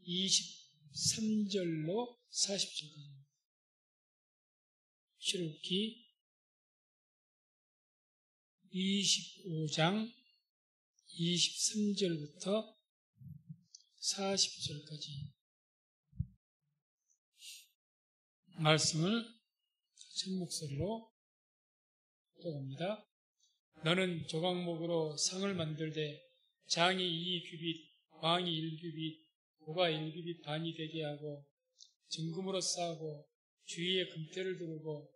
23절로 40절까지. 출애굽기 25장 23절부터 40절까지 말씀을 첫 목소리로 읽어봅니다. 너는 조각목으로 상을 만들되 장이 2규빗, 광이 1규빗, 고가 1규빗 반이 되게 하고 정금으로 쌓고 주위에 금태를 두르고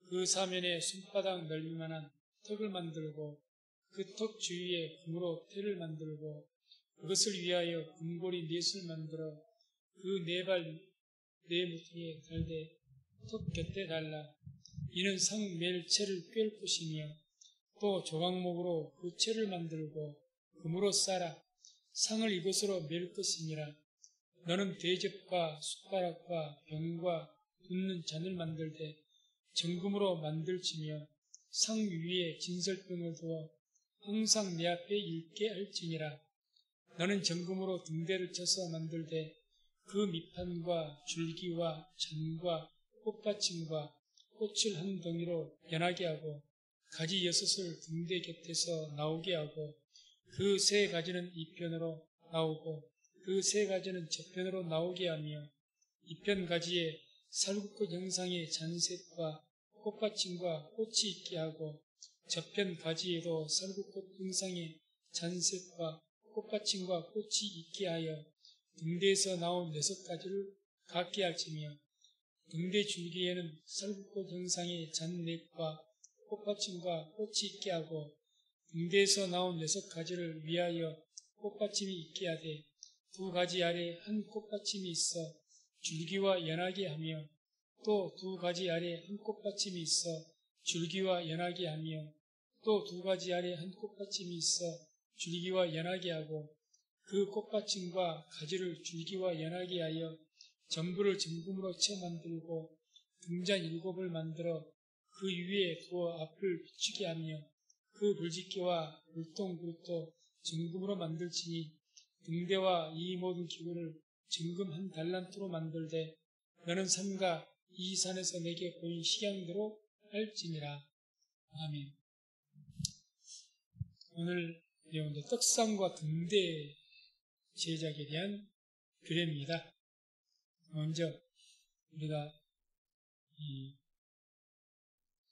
그 사면에 손바닥 넓이만한 턱을 만들고 그 턱 주위에 금으로 태를 만들고 그것을 위하여 금고리 넷을 만들어 그 네 발 네 무퉁이에 달되 턱 곁에 달라. 이는 상 멜체를 꿰을 것이며 또 조각목으로 그 채를 만들고 금으로 쌓아 상을 이것으로 멜 것이니라. 너는 대접과 숟가락과 병과 붓는 잔을 만들되 정금으로 만들지며 상 위에 진설병을 두어 항상 내 앞에 읽게 할지니라. 너는 정금으로 등대를 쳐서 만들되 그 밑판과 줄기와 잔과 꽃받침과 꽃을 한 덩이로 연하게 하고 가지 6을 등대 곁에서 나오게 하고 그 3가지는 이편으로 나오고 그 3가지는 저편으로 나오게 하며 이편 가지에 살구꽃 형상의 잔색과 꽃받침과 꽃이 있게 하고 저편 가지에도 살구꽃 형상의 잔색과 꽃받침과 꽃이 있게 하여 등대에서 나온 6가지를 갖게 할지며 등대 줄기에는 살구꽃 형상의 잔넥과 꽃받침과 꽃이 있게 하고 등대에서 나온 6가지를 위하여 꽃받침이 있게 하되 2가지 아래 한 꽃받침이 있어 줄기와 연하게 하며 또 2가지 아래 한 꽃받침이 있어 줄기와 연하게 하며 또 2가지 아래 한 꽃받침이 있어 줄기와 연하게 하고 그 꽃받침과 가지를 줄기와 연하게 하여 전부를 정금으로 채 만들고 등잔 7을 만들어 그 위에 두어 앞을 비추게 하며 그 불짓기와 물통 그릇도 정금으로 만들지니 등대와 이 모든 기구를 정금 한 달란트로 만들되 너는 삼가 이 산에서 내게 보인 식양대로 할지니라. 아멘. 오늘 내용은 떡상과 등대 제작에 대한 규례입니다. 먼저 우리가 이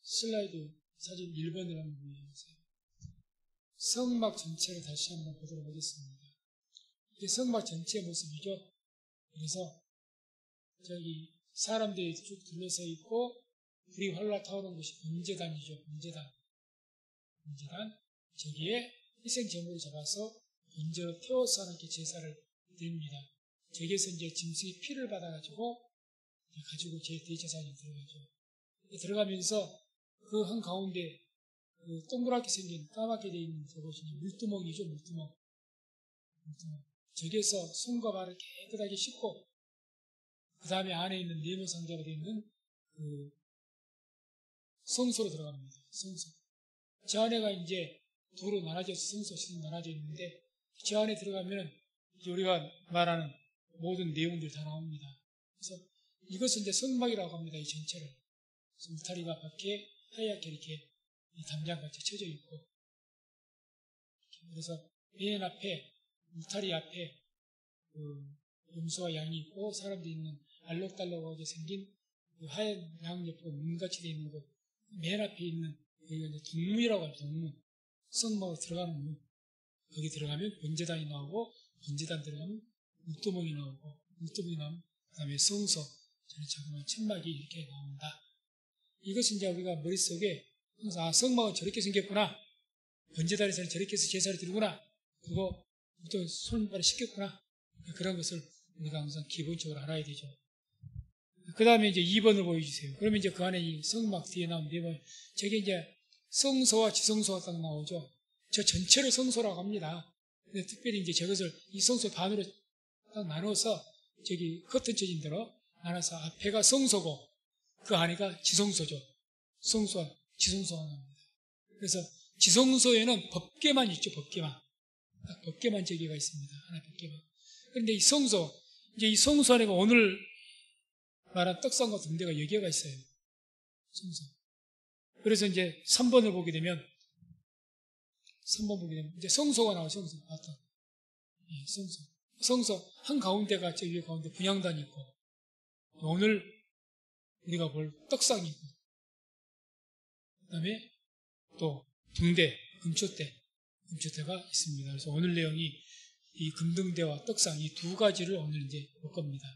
슬라이드 사진 1번을 한번 보여주세요. 성막 전체를 다시 한번 보도록 하겠습니다. 이게 성막 전체의 모습이죠. 그래서 저기 사람들이 쭉 둘러서 있고 불이 활활 타오르는 곳이 번제단이죠. 번제단. 저기에 희생제물을 잡아서 먼저 태워서 하나님께 제사를 드립니다. 저기에서 이제 짐승이 피를 받아가지고 제 대제사장에 들어가죠. 들어가면서 그 한가운데 그 동그랗게 생긴 까맣게 되어 있는 저것이 물두멍이죠. 물두멍. 저기에서 손과 발을 깨끗하게 씻고 그 다음에 안에 있는 네모 상자가 되어 있는 그 성소로 들어갑니다. 성소. 저 안에가 이제 두로 나눠져서 성소로 나눠져 있는데 저 안에 들어가면 우리가 말하는 모든 내용들이 다 나옵니다. 그래서 이것은 이제 성막이라고 합니다. 이 전체를. 울타리가 밖에 하얗게 이렇게 담장같이 쳐져 있고 그래서 맨 앞에 울타리 앞에 그 염소와 양이 있고 사람들이 있는 알록달록하게 생긴 그 하얀 양 옆으로 문같이 되어 있는 곳 맨 앞에 있는 여기가 이제 동문이라고 합니다. 동문. 성막으로 들어가는 문. 거기 들어가면 번제단이 나오고 번제단 들어가면 물두멍이 나오고 물두멍이 나오면 그 다음에 성소 저는 자그마한 천막이 이렇게 나온다. 이것은 이제 우리가 머릿속에 항상 성막은 저렇게 생겼구나. 번제단에서는 저렇게 해서 제사를 드리구나. 그리고 또 손발을 씻겼구나. 그런 것을 우리가 항상 기본적으로 알아야 되죠. 그 다음에 이제 2번을 보여주세요. 그러면 이제 그 안에 이 성막 뒤에 나오면 4번. 저게 이제 성소와 지성소가 딱 나오죠. 저 전체를 성소라고 합니다. 근데 특별히 이제 저것을 이 성소 반으로 딱 나눠서 저기 커튼 쳐진 대로 나눠서 앞에가 성소고 그 안에가 지성소죠. 성소와 지성소가 나옵니다. 그래서 지성소에는 법궤만 있죠. 법궤만. 딱 법궤만 저기가 있습니다. 하나 법궤만. 그런데 이 성소, 이제 이 성소 안에 오늘 말한 떡상과 등대가 여기가 있어요. 성소. 그래서 이제 3번을 보게 되면, 3번 보게 되면, 이제 성소가 나와요, 성소. 맞다. 예, 성소. 성소, 한 가운데가 저 위에 가운데 분향단이 있고, 오늘 우리가 볼 떡상이 있고, 그 다음에 또 등대, 금초대가 있습니다. 그래서 오늘 내용이 이 금등대와 떡상 이 두 가지를 오늘 이제 볼 겁니다.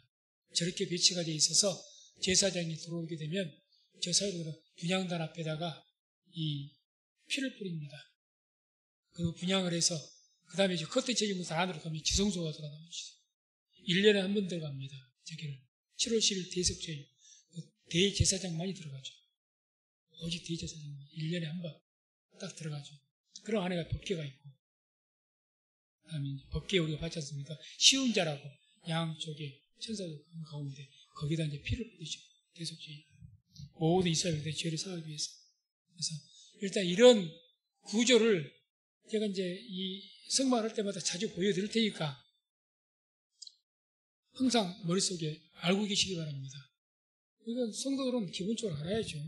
저렇게 배치가 되어 있어서 제사장이 들어오게 되면 저 사이로 분향단 앞에다가 이 피를 뿌립니다. 그리고 분향을 해서 그 다음에 이제 커튼 쳐진 것을 안으로 가면 지성소가 들어가죠. 1년에 한 번 들어갑니다. 저기를 7월 10일 대석주일 대제사장만이 들어가죠. 오직 대제사장만 1년에 한 번 딱 들어가죠. 그럼 안에가 법궤가 있고, 그 다음에 법궤 우리가 받지 않습니까? 쉬운 자라고 양쪽에 천사들 가운데 거기다 이제 피를 뿌리죠. 대속주의. 모든 이스라엘의 죄를 사하기 위해서. 그래서 일단 이런 구조를 제가 이제 이 성만 할 때마다 자주 보여드릴 테니까 항상 머릿속에 알고 계시기 바랍니다. 이건 성도들은 기본적으로 알아야죠.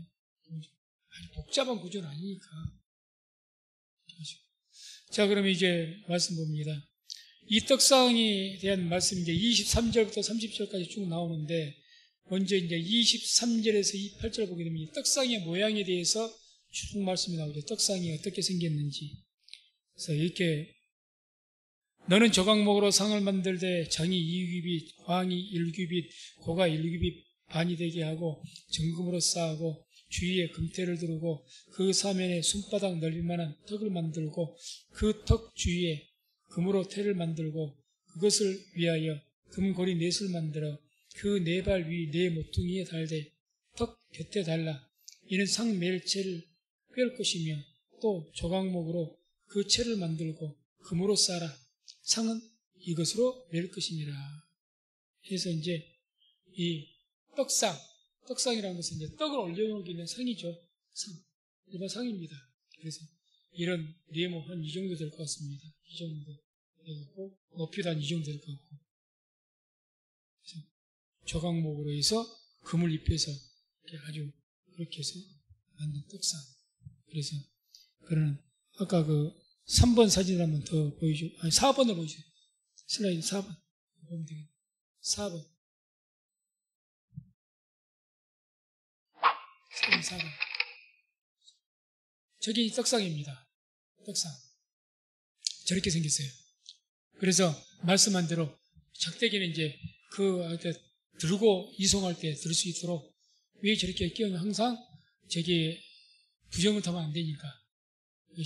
아주 복잡한 구조는 아니니까. 자, 그러면 이제 말씀 봅니다. 이 떡상에 대한 말씀이 이제 23절부터 30절까지 쭉 나오는데, 먼저 이제 23절에서 28절 보게 되면 이 떡상의 모양에 대해서 쭉 말씀이 나오죠. 떡상이 어떻게 생겼는지. 그래서 이렇게, 너는 조각목으로 상을 만들되 장이 2규빗, 광이 1규빗, 고가 1규빗 반이 되게 하고 정금으로 쌓고 주위에 금태를 두르고 그 사면에 손바닥 넓이만한 턱을 만들고 그 턱 주위에 금으로 태를 만들고 그것을 위하여 금고리 넷을 만들어 그 네 발 위 네 모퉁이에 달되 턱 곁에 달라. 이는 상 멜체를 꿰을 것이며 또 조각목으로 그 채를 만들고 금으로 쌓아 상은 이것으로 멜 것이니라. 그래서 이제 이 떡상이라는 것은 이제 떡을 올려놓기는 상이죠. 일반 상입니다. 그래서 이런 네모 한 이 정도 될 것 같습니다. 이 정도 되고 높이도 한 이 정도 될 것 같고 조각목으로 해서 금을 입혀서 아주 그렇게 해서 만든 떡상. 그래서 그러는 아까 그 3번 사진 한번 더 보여줘. 아니 4번을 보여줘. 슬라이드 4번 보면 되겠네. 4번. 4번. 저게 이 떡상입니다. 떡상. 저렇게 생겼어요. 그래서 말씀한 대로 작대기는 이제 들고 이송할 때 들 수 있도록 왜 저렇게 끼우면 항상 저게 부정을 타면 안 되니까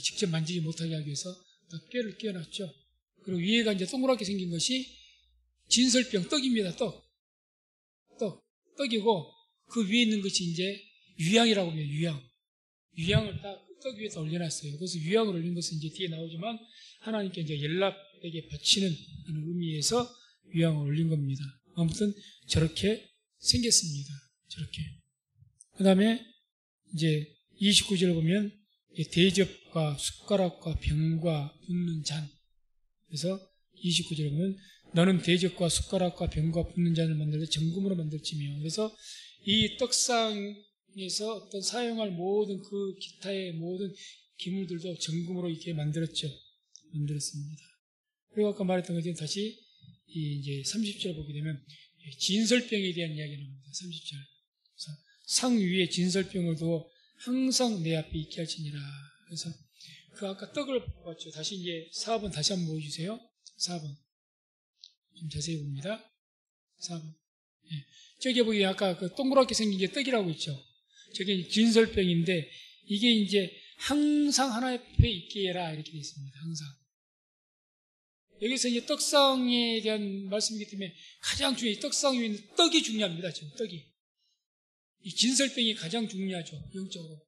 직접 만지지 못하게 하기 위해서 꾀를 끼워놨죠. 그리고 위에가 이제 동그랗게 생긴 것이 진설병 떡입니다. 떡이고 그 위에 있는 것이 이제 유향이라고 합니다. 유향을 딱 떡 위에다 올려놨어요. 그래서 유향을 올린 것은 이제 뒤에 나오지만 하나님께 이제 연락에게 바치는 의미에서 유향을 올린 겁니다. 아무튼 저렇게 생겼습니다. 저렇게. 그 다음에 이제 29절 보면 대접과 숟가락과 병과 붓는 잔. 그래서 29절에 보면 너는 대접과 숟가락과 병과 붓는 잔을 만들되 정금으로 만들지며. 그래서 이 떡상에서 어떤 사용할 모든 그 기타의 모든 기물들도 정금으로 이렇게 만들었습니다. 그리고 아까 말했던 것처럼 다시 이제 30절 보게 되면 진설병에 대한 이야기가 나옵니다. 30절. 그래서 상 위에 진설병을 두어 항상 내 앞에 있게 할지니라. 그래서 그 아까 떡을 봤죠. 다시 이제 4번 다시 한번 보여주세요. 4번. 좀 자세히 봅니다. 4번. 예. 저기 보기 아까 그 동그랗게 생긴 게 떡이라고 있죠. 저게 진설병인데 이게 이제 항상 하나님 앞에 있게 해라 이렇게 되어 있습니다. 항상. 여기서 이제 떡상에 대한 말씀이기 때문에 가장 중요해. 떡상 위에 있는 떡이 중요합니다. 지금 떡이. 이 진설병이 가장 중요하죠. 영적으로.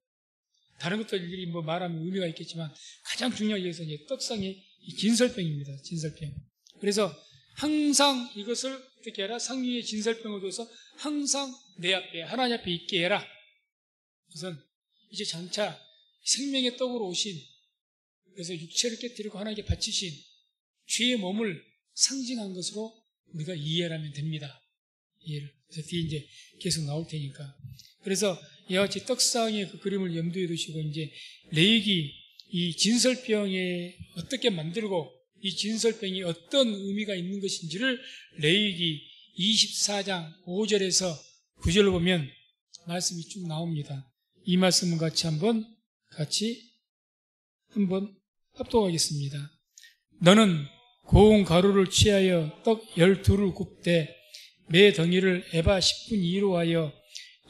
다른 것들이 뭐 말하면 의미가 있겠지만 가장 중요한 여기서 이제 떡상이 이 진설병입니다. 진설병. 그래서 항상 이것을 어떻게 해라? 상위에 진설병을 둬서 항상 내 앞에 하나님 앞에 있게 해라. 우선 이제 장차 생명의 떡으로 오신, 그래서 육체를 깨뜨리고 하나님께 바치신 주의 몸을 상징한 것으로 우리가 이해하면 됩니다. 이해를. 그래서 뒤에 이제 계속 나올 테니까. 그래서 이와 같이 떡상의 그 그림을 염두에 두시고 이제 레위기 이 진설병에 어떻게 만들고 이 진설병이 어떤 의미가 있는 것인지를 레위기 24장 5절에서 9절을 보면 말씀이 쭉 나옵니다. 이 말씀은 같이 한번 합독하겠습니다. 너는 고운 가루를 취하여 떡 12를 굽되 매 덩이를 에바 10분 이로 하여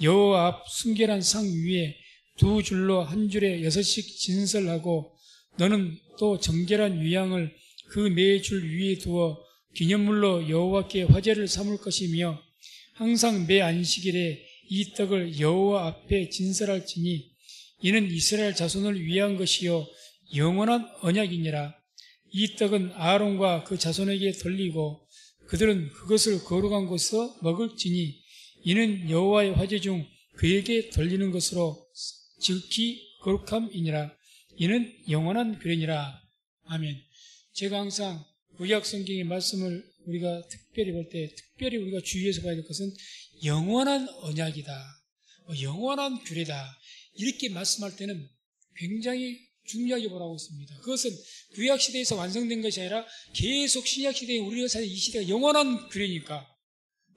여호와 앞 순결한 상 위에 두 줄로 한 줄에 6씩 진설하고 너는 또 정결한 위향을 그 매 줄 위에 두어 기념물로 여호와께 화제를 삼을 것이며 항상 매 안식일에 이 떡을 여호와 앞에 진설할지니 이는 이스라엘 자손을 위한 것이요 영원한 언약이니라. 이 떡은 아론과 그 자손에게 돌리고 그들은 그것을 거룩한 곳에서 먹을지니 이는 여호와의 화제 중 그에게 돌리는 것으로 즉히 거룩함이니라. 이는 영원한 규례니라. 아멘. 제가 항상 구약 성경의 말씀을 우리가 특별히 볼 때 특별히 우리가 주의해서 봐야 될 것은 영원한 언약이다, 영원한 규례다 이렇게 말씀할 때는 굉장히 중요하게 보라고 있습니다. 그것은 구약 시대에서 완성된 것이 아니라 계속 신약 시대에 우리가 사는 이 시대가 영원한 규례니까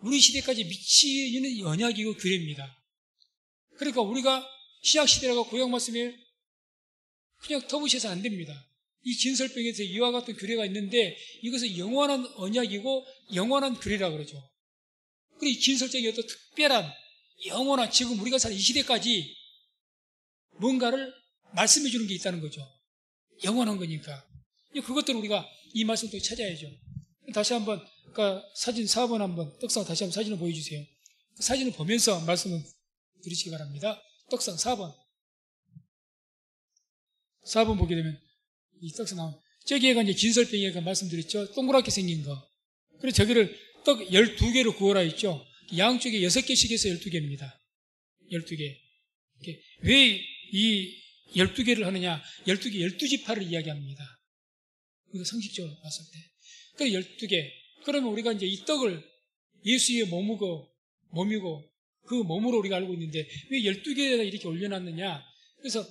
우리 시대까지 미치는 언약이고 규례입니다. 그러니까 우리가 신약 시대라고 구약 말씀에 그냥 터부셔서 안 됩니다. 이 진설병에서 이와 같은 규례가 있는데 이것은 영원한 언약이고 영원한 규례라고 그러죠. 그리고 이 진설적인 어떤 특별한 영원한 지금 우리가 사는 이 시대까지 뭔가를 말씀해 주는 게 있다는 거죠. 영원한 거니까. 그것들을 우리가 이 말씀 또 찾아야죠. 다시 한번 그러니까 사진 4번 한번 떡상 다시 한번 사진을 보여주세요. 그 사진을 보면서 말씀을 드리시기 바랍니다. 떡상 4번 보게 되면 이 떡상 나오면 저기에가 이제 진설병이가 말씀드렸죠. 동그랗게 생긴 거. 그래서 저기를 떡 12개로 구워라 했죠. 양쪽에 6개씩 해서 12개입니다. 12개. 왜 이 12개를 하느냐? 12개, 12지파를 이야기합니다. 우리가 상식적으로 봤을 때. 그래, 12개. 그러면 우리가 이제 이 떡을 예수의 몸이고 그 몸으로 우리가 알고 있는데 왜 12개에다 이렇게 올려놨느냐? 그래서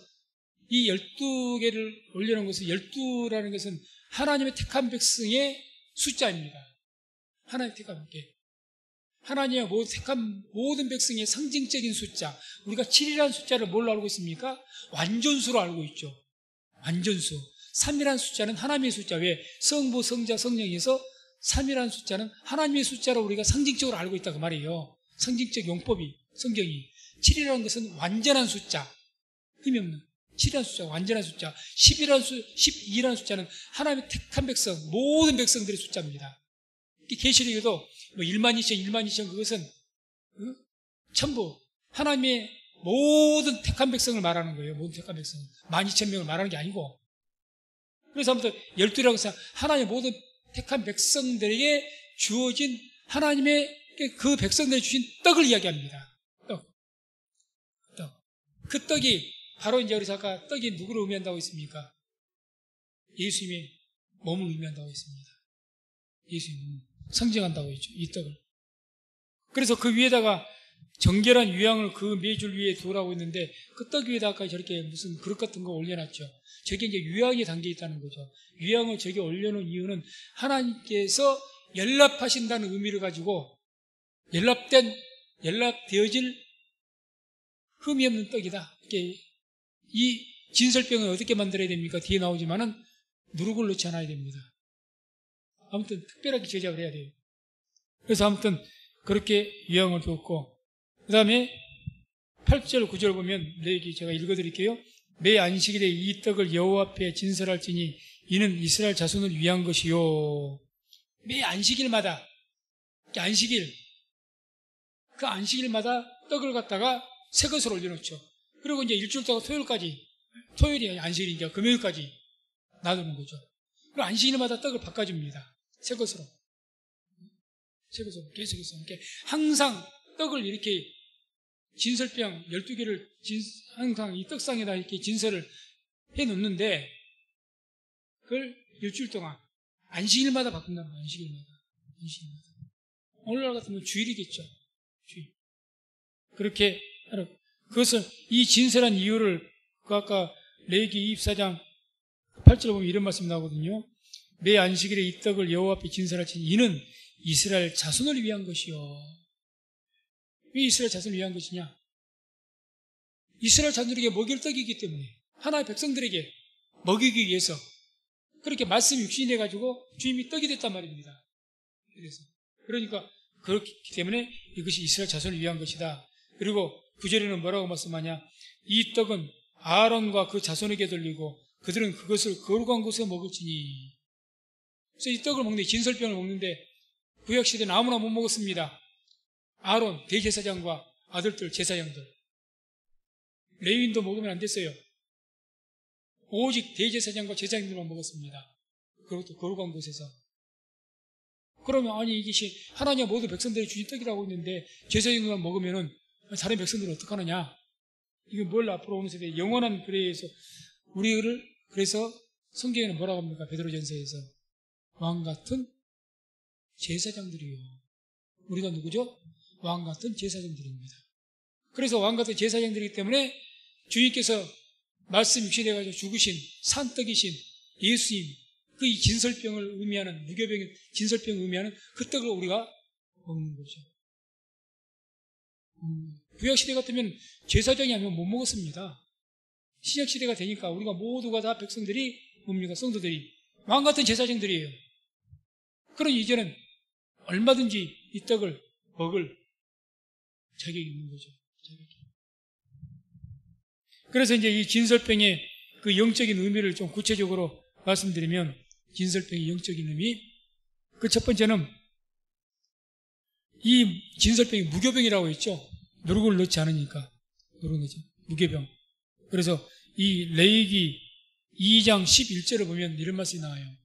이 12개를 올려놓은 것은 12라는 것은 하나님의 택한 백성의 숫자입니다. 하나님의 택한 게. 하나님의 택한 모든 백성의 상징적인 숫자. 우리가 7이라는 숫자를 뭘로 알고 있습니까? 완전수로 알고 있죠. 완전수. 3이라는 숫자는 하나님의 숫자. 왜? 성부, 성자, 성령에서 3이라는 숫자는 하나님의 숫자로 우리가 상징적으로 알고 있다고 말이에요. 상징적 용법이, 성경이. 7이라는 것은 완전한 숫자. 힘이 없는. 7이라는 숫자, 완전한 숫자. 12라는 숫자는 하나님의 택한 백성, 모든 백성들의 숫자입니다. 계시록에도 1만 2천 그것은 전부 하나님의 모든 택한 백성을 말하는 거예요. 모든 택한 백성. 12,000명을 말하는 게 아니고. 그래서 아무튼 12라고 해서 하나님의 모든 택한 백성들에게 주어진 하나님의 그 백성들이 주신 떡을 이야기합니다. 떡. 그 떡이 바로 이제 우리 아까 떡이 누구를 의미한다고 했습니까? 예수님의 몸을 의미한다고 했습니다. 예수님의 몸. 상징한다고 했죠. 이 떡을. 그래서 그 위에다가 정결한 유향을 그 매줄 위에 두라고 했는데 그 떡 위에다가 저렇게 무슨 그릇 같은 거 올려놨죠. 저게 이제 유향이 담겨 있다는 거죠. 유향을 저기 올려놓은 이유는 하나님께서 연락하신다는 의미를 가지고 연락되어질 흠이 없는 떡이다. 이 진설병을 어떻게 만들어야 됩니까? 뒤에 나오지만은 누룩을 넣지 않아야 됩니다. 아무튼 특별하게 제작을 해야 돼요. 그래서 아무튼 그렇게 유향을 두었고 그 다음에 8절 9절 보면 여기 제가 읽어드릴게요. 매 안식일에 이 떡을 여호와 앞에 진설할지니 이는 이스라엘 자손을 위한 것이요. 매 안식일마다 그 안식일마다 떡을 갖다가 새 것을 올려놓죠. 그리고 이제 일주일 동안 토요일이 안식일이니까 금요일까지 놔두는 거죠. 그리고 안식일마다 떡을 바꿔줍니다. 새 것으로 계속해서 이렇게 항상 떡을 이렇게 진설병 12개를 항상 이 떡상에다 이렇게 진설을 해 놓는데 그걸 일주일 동안 안식일마다 바꾼다는 거예요. 안식일마다. 오늘날 같으면 주일이겠죠. 주일. 그렇게 하라. 그것을 이 진설한 이유를 그 아까 레위기 24장 8절에 보면 이런 말씀이 나오거든요. 내 안식일에 이 떡을 여호와 앞에 진설할지니 이는 이스라엘 자손을 위한 것이요. 왜 이스라엘 자손을 위한 것이냐? 이스라엘 자손들에게 먹일 떡이기 때문에 하나의 백성들에게 먹이기 위해서 그렇게 말씀이 육신이 돼가지고 주님이 떡이 됐단 말입니다. 그러니까 그렇기 때문에 이것이 이스라엘 자손을 위한 것이다. 그리고 9절에는 뭐라고 말씀하냐? 이 떡은 아론과 그 자손에게 돌리고 그들은 그것을 거룩한 곳에 먹을지니. 그래서 이 떡을 먹는데 진설병을 먹는데 구약시대는 아무나 못 먹었습니다. 아론 대제사장과 아들들 제사장들. 레위인도 먹으면 안 됐어요. 오직 대제사장과 제사장들만 먹었습니다. 그것도 거룩한 곳에서. 그러면 아니 이것이 하나님 모두 백성들이 주신 떡이라고 있는데 제사장들만 먹으면은 다른 백성들은 어떡하느냐? 이게 뭘 앞으로 오는 세대에 영원한 그레에서 우리를 그래서 성경에는 뭐라고 합니까? 베드로전서에서 왕 같은 제사장들이요. 우리가 누구죠? 왕 같은 제사장들입니다. 그래서 왕 같은 제사장들이기 때문에 주님께서 말씀 육신해가지고 죽으신 산떡이신 예수님 그 이 진설병을 의미하는 무교병 진설병을 의미하는 그 떡을 우리가 먹는 거죠. 구약시대 같으면 제사장이 아니면 못 먹었습니다. 신약시대가 되니까 우리가 모두가 다 백성들이 뭡니까? 성도들이 왕 같은 제사장들이에요. 그러니 이제는 얼마든지 이 떡을 먹을 자격이 있는 거죠. 그래서 이제 이 진설병의 그 영적인 의미를 좀 구체적으로 말씀드리면 진설병의 영적인 의미 그 첫 번째는 이 진설병이 무교병이라고 했죠. 누룩을 넣지 않으니까 무교병. 그래서 이 레위기 2장 11절을 보면 이런 말씀이 나와요.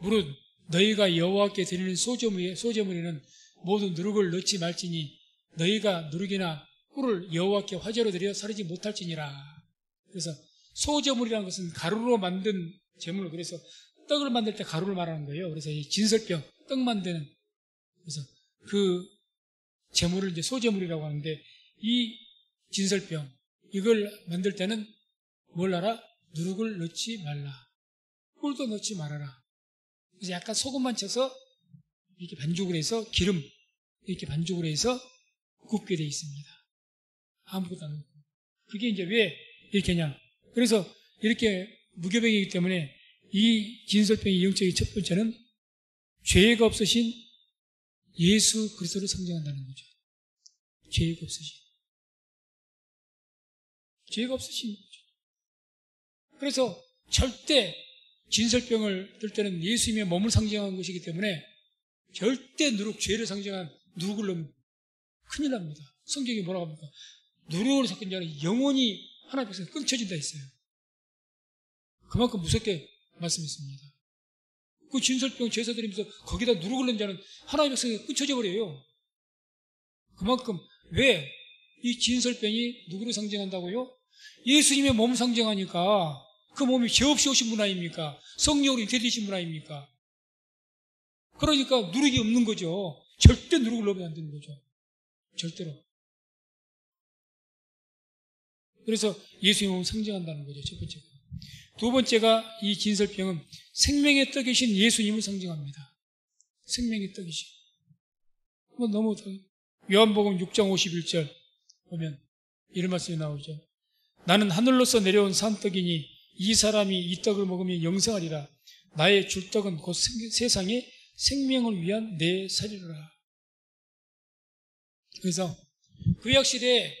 무릇 너희가 여호와께 드리는 소제물에는 모두 누룩을 넣지 말지니 너희가 누룩이나 꿀을 여호와께 화제로 드려 사르지 못할지니라. 그래서 소제물이라는 것은 가루로 만든 제물, 그래서 떡을 만들 때 가루를 말하는 거예요. 그래서 이 진설병, 떡 만드는, 그래서 그 제물을 이제 소제물이라고 하는데 이 진설병, 이걸 만들 때는 뭘 하라? 누룩을 넣지 말라. 꿀도 넣지 말아라. 그래서 약간 소금만 쳐서 이렇게 반죽을 해서 기름, 이렇게 반죽을 해서 굽게 되어 있습니다. 아무것도 안 넣고. 그게 이제 왜 이렇게 하냐. 그래서 이렇게 무교병이기 때문에 이 진설병의 영적인 첫 번째는 죄가 없으신 예수 그리스도를 상징한다는 거죠. 죄가 없으신. 죄가 없으신 거죠. 그래서 절대 진설병을 들 때는 예수님의 몸을 상징하는 것이기 때문에 절대 죄를 상징한 누룩을 넣으면 큰일 납니다. 성경이 뭐라고 합니까? 누룩을 섞은 자는 영원히 하나님 백성에 끊쳐진다 했어요. 그만큼 무섭게 말씀했습니다. 그 진설병 제사 드리면서 거기다 누룩을 넣은 자는 하나님 백성에 끊쳐져 버려요. 그만큼 왜 이 진설병이 누구를 상징한다고요? 예수님의 몸을 상징하니까 그 몸이 죄 없이 오신 분 아닙니까? 성령으로 잉태되신 분 아닙니까? 그러니까 누룩이 없는 거죠. 절대 누룩을 넣으면 안 되는 거죠. 절대로. 그래서 예수님의 몸을 상징한다는 거죠. 첫 번째가. 두 번째가 이 진설병은 생명의 떡이신 예수님을 상징합니다. 생명의 떡이신. 너무 요한복음 6장 51절 보면 이런 말씀이 나오죠. 나는 하늘로서 내려온 산떡이니 이 사람이 이 떡을 먹으면 영생하리라. 나의 줄 떡은 곧 세상의 생명을 위한 내 살이라. 그래서 구약시대에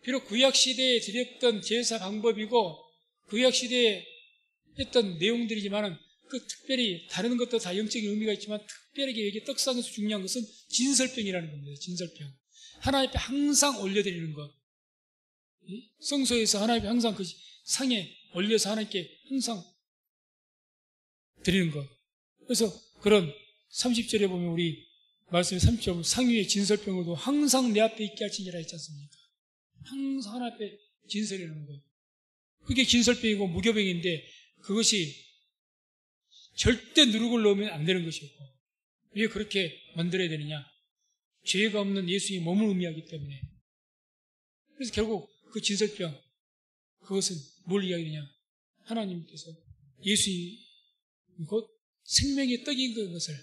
비록 구약시대에 드렸던 제사 방법이고 구약시대에 했던 내용들이지만은 그 특별히 다른 것도 다 영적인 의미가 있지만 특별하게 여기 떡상에서 중요한 것은 진설병이라는 겁니다. 진설병. 하나님 앞에 항상 올려드리는 것. 성소에서 하나님 앞에 항상 그 상에 올려서 하나님께 항상 드리는 것. 그래서 그런 30절에 보면 우리 말씀에 30절 상 위에 진설병으로도 항상 내 앞에 있게 할지니라 했지 않습니까? 항상 하나님 앞에 진설이라는 것. 그게 진설병이고 무교병인데 그것이 절대 누룩을 넣으면 안 되는 것이었고 왜 그렇게 만들어야 되느냐? 죄가 없는 예수의 몸을 의미하기 때문에. 그래서 결국 그 진설병, 그것은 뭘 이야기하느냐? 하나님께서 예수의 곧 생명의 떡인 것을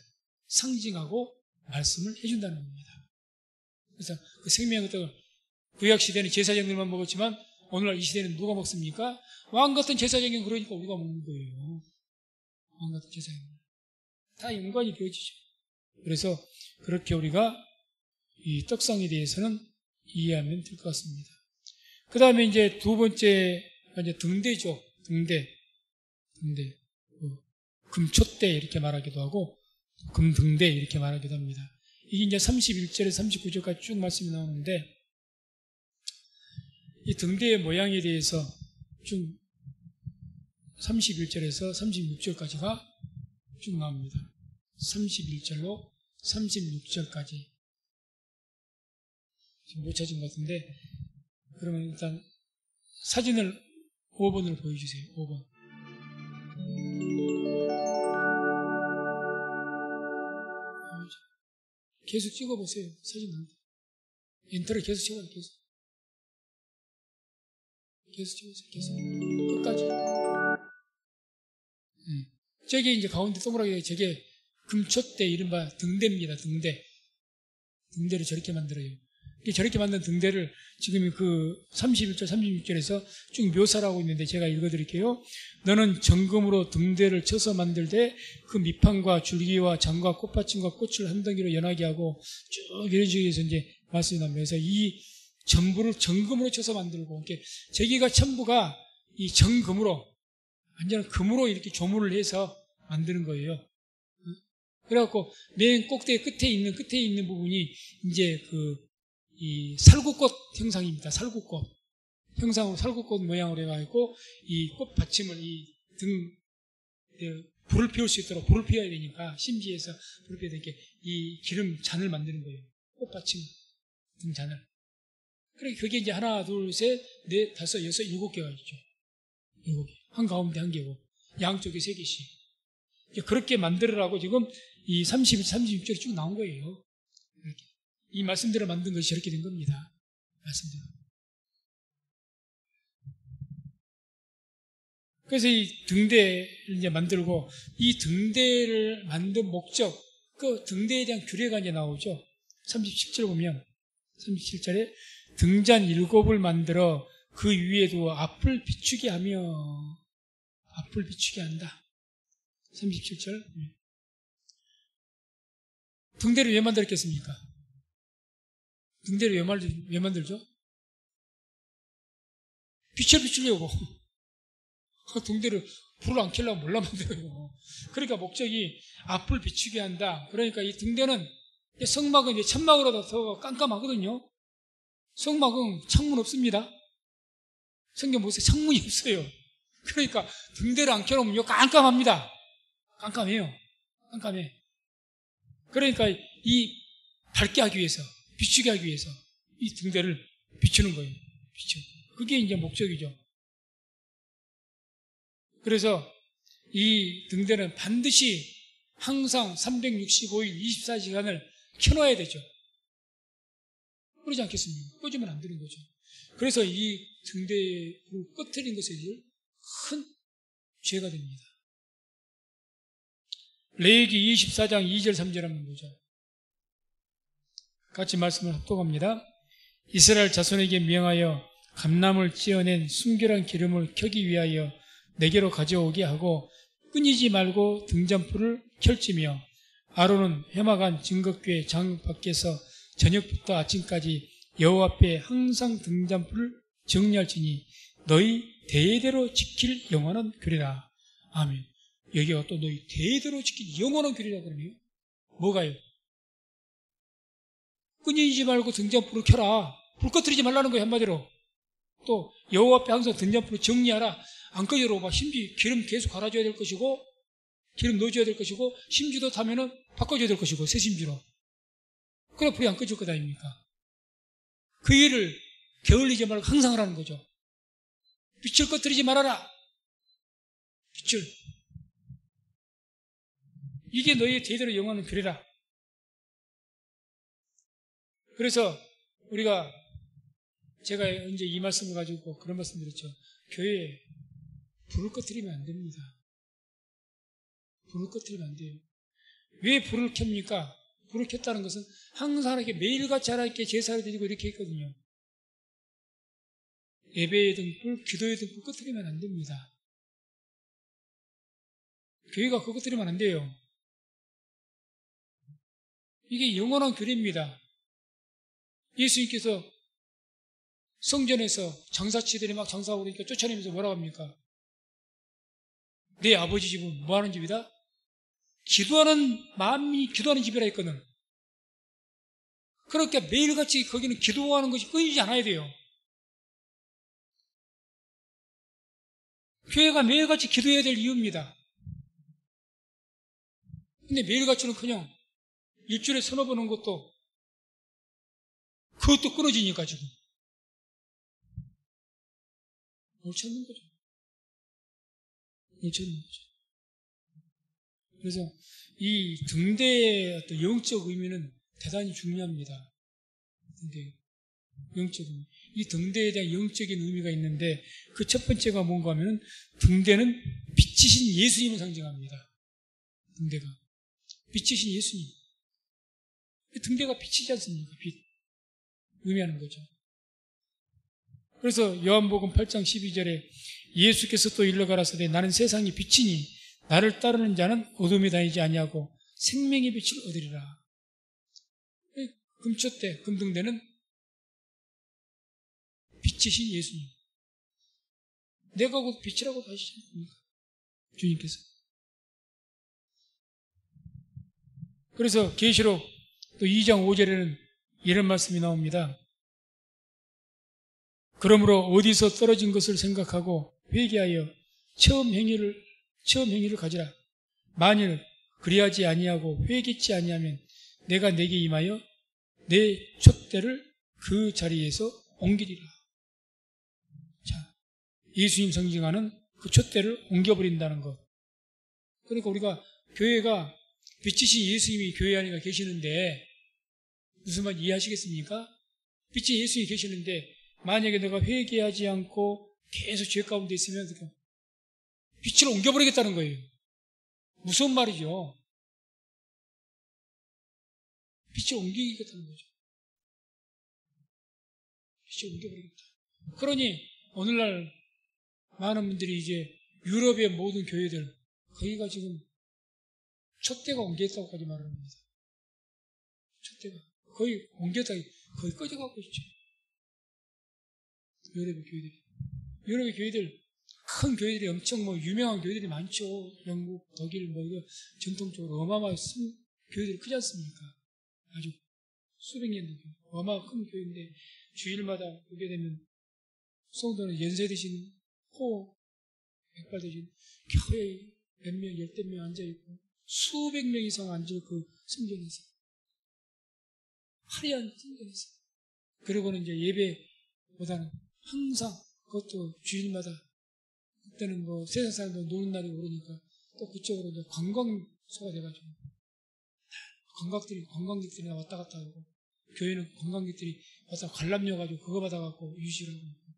상징하고 말씀을 해준다는 겁니다. 그래서 그 생명의 떡을 구약시대는 제사장들만 먹었지만 오늘날 이 시대는 누가 먹습니까? 왕같은 제사장이 그러니까 우리가 먹는 거예요. 왕같은 제사장. 다 연관이 되어지죠. 그래서 그렇게 우리가 이 떡상에 대해서는 이해하면 될 것 같습니다. 그 다음에 이제 두 번째, 이제 등대죠. 등대. 금촛대 이렇게 말하기도 하고, 금등대 이렇게 말하기도 합니다. 이게 이제 31절에서 39절까지 쭉 말씀이 나오는데, 이 등대의 모양에 대해서 쭉 31절에서 36절까지가 쭉 나옵니다. 31절로 36절까지. 지금 못 찾은 것 같은데, 그러면 일단 사진을 5번으로 보여주세요. 5번. 계속 찍어보세요. 사진 나옵니다. 엔터를 계속 찍어요. 계속 찍으세요. 계속. 끝까지. 저게 이제 가운데 동그랗게 저게 금촛대 이른바 등대입니다. 등대를 저렇게 만들어요. 저렇게 만든 등대를 지금 그 31절, 36절에서 쭉 묘사를 하고 있는데 제가 읽어드릴게요. 너는 정금으로 등대를 쳐서 만들되 그 밑판과 줄기와 장과 꽃받침과 꽃을 한 덩이로 연하게 하고 쭉 이런 식으로 해서 이제 말씀이 나옵니다. 그래서 이 전부를 정금으로 쳐서 만들고, 저기가 전부가 이 정금으로, 완전 금으로 이렇게 조물을 해서 만드는 거예요. 그래갖고 맨 꼭대기 끝에 있는 부분이 이제 이 살구꽃 형상입니다. 살구꽃 형상으로 살구꽃 모양으로 해가지고 이 꽃 받침을 불을 피울 수 있도록 불을 피워야 되니까 심지에서 불을 피워야 되니까 이 기름 잔을 만드는 거예요. 꽃 받침 등 잔을. 그래 그게 이제 하나, 둘, 셋, 넷, 다섯, 여섯, 7개가 있죠. 7개. 한 가운데 한 개고 양쪽에 3개씩. 그렇게 만들으라고 지금 이 31, 36절이 쭉 나온 거예요. 이렇게. 이 말씀대로 만든 것이 저렇게 된 겁니다. 말씀대로. 그래서 이 등대를 이제 만들고, 이 등대를 만든 목적, 그 등대에 대한 규례가 이제 나오죠. 37절 보면, 37절에 등잔 7을 만들어 그 위에도 앞을 비추게 한다. 37절. 등대를 왜 만들었겠습니까? 등대를 왜 만들죠? 빛을 비추려고. 등대를 불을 안 켜려고 몰라 만들어요. 그러니까 목적이 앞을 비추게 한다. 그러니까 이 등대는 성막은 이제 천막으로 더 깜깜하거든요. 성막은 창문 없습니다. 성경 보세요. 창문이 없어요. 그러니까 등대를 안 켜놓으면 깜깜합니다. 깜깜해요. 깜깜해. 그러니까 이 밝게 하기 위해서, 비추게 하기 위해서 이 등대를 비추는 거예요. 그게 이제 목적이죠. 그래서 이 등대는 반드시 항상 365일 24시간을 켜놔야 되죠. 그러지 않겠습니까? 꺼지면 안 되는 거죠. 그래서 이 등대를 꺼트린 것에 큰 죄가 됩니다. 레위기 24장 2절 3절 한번 보죠. 같이 말씀을 합독합니다. 이스라엘 자손에게 명하여 감람을 찧어낸 순결한 기름을 켜기 위하여 내게로 가져오게 하고 끊이지 말고 등잔불을 켤지며 아론은 회막안 증거궤 장 밖에서 저녁부터 아침까지 여호와 앞에 항상 등잔불을 정리할지니 너희 대대로 지킬 영원한 규례라. 아멘. 여기가 또 너희 대대로 지킬 영원한 규례라 그러네요. 뭐가요? 끊이지 말고 등잔불을 켜라. 불 꺼뜨리지 말라는 거예요. 한마디로. 또 여호와 앞에 항상 등잔불을 정리하라. 안 꺼져도 막 심지 기름 계속 갈아줘야 될 것이고 기름 넣어줘야 될 것이고 심지도 타면은 바꿔줘야 될 것이고 새 심지로. 그래 불이 안 꺼질 거다 아닙니까? 그 일을 게을리지 말고 항상 하라는 거죠. 빛을 꺼뜨리지 말아라. 빛을. 이게 너희의 대대로 영원한 규례라. 그래서 우리가 제가 언제 이 말씀을 가지고 그런 말씀 드렸죠. 교회에 불을 꺼뜨리면 안 됩니다. 불을 꺼뜨리면 안 돼요. 왜 불을 켭니까? 불을 켰다는 것은 항상 이렇게 매일같이 하나님께 제사를 드리고 이렇게 했거든요. 예배의 등불, 기도의 등불 꺼뜨리면 안 됩니다. 교회가 그거 꺼뜨리면 안 돼요. 이게 영원한 교례입니다. 예수님께서 성전에서 장사치들이 막 장사하고 그러니까 쫓아내면서 뭐라고 합니까? 내 아버지 집은 뭐 하는 집이다? 기도하는, 마음이 기도하는 집이라 했거든. 그러니까 매일같이 거기는 기도하는 것이 끊이지 않아야 돼요. 교회가 매일같이 기도해야 될 이유입니다. 근데 매일같이는 그냥 일주일에 서너 번 한 것도 그것도 끊어지니까 지금 옳지 않는 거죠. 옳지 않는 거죠. 그래서 이 등대의 어떤 영적 의미는 대단히 중요합니다. 등대, 영적 의미. 이 등대에 대한 영적인 의미가 있는데 그 첫 번째가 뭔가 하면은 등대는 빛이신 예수님을 상징합니다. 등대가. 빛이신 예수님. 등대가 빛이지 않습니까? 빛. 의미하는 거죠. 그래서 요한복음 8장 12절에 예수께서 또 일러 가라사대 나는 세상의 빛이니 나를 따르는 자는 어둠에 다니지 아니하고 생명의 빛을 얻으리라. 금초대, 금등대는 빛이신 예수님. 내가 곧 빛이라고 하시지 않습니까? 주님께서. 그래서 계시록 또 2장 5절에는 이런 말씀이 나옵니다. 그러므로 어디서 떨어진 것을 생각하고 회개하여 처음 행위를 가지라. 만일 그리하지 아니하고 회개치 아니하면 내가 내게 임하여 내 촛대를 그 자리에서 옮기리라. 자, 예수님 상징하는 그 촛대를 옮겨버린다는 것. 그러니까 우리가 교회가 빛이신 예수님이 교회 안에 계시는데 무슨 말 이해하시겠습니까? 빛이 예수님이 계시는데 만약에 내가 회개하지 않고 계속 죄 가운데 있으면 빛을 옮겨버리겠다는 거예요. 무서운 말이죠. 빛을 옮기겠다는 거죠. 빛을 옮겨버리겠다. 그러니 오늘날 많은 분들이 이제 유럽의 모든 교회들 거기가 지금 촛대가 옮겼다고까지 말합니다. 촛대가 거의 옮겼다 거의 꺼져가고 있죠. 유럽의 교회들이. 유럽의 교회들 큰 교회들이 엄청 유명한 교회들이 많죠. 영국, 독일 이거 전통적으로 어마어마한 교회들이 크지 않습니까? 아주 수백 년 된 교회. 어마어마한 큰 교회인데 주일마다 오게 되면 성도는 연세 드신 백발 되신 교회에 몇 명, 열댓 명 앉아있고 수백 명 이상 앉을 그 성전에서 화려한 성전에서 그리고는 이제 예배보다는 항상 그것도 주일마다 그때는 세상 사람들 노는 날이 오르니까 또 그쪽으로 이제 관광소가 돼가지고 관광객들이 왔다 갔다 하고 교회는 관광객들이 와서 관람료가지고 그거 받아갖고 유지를 하고 있고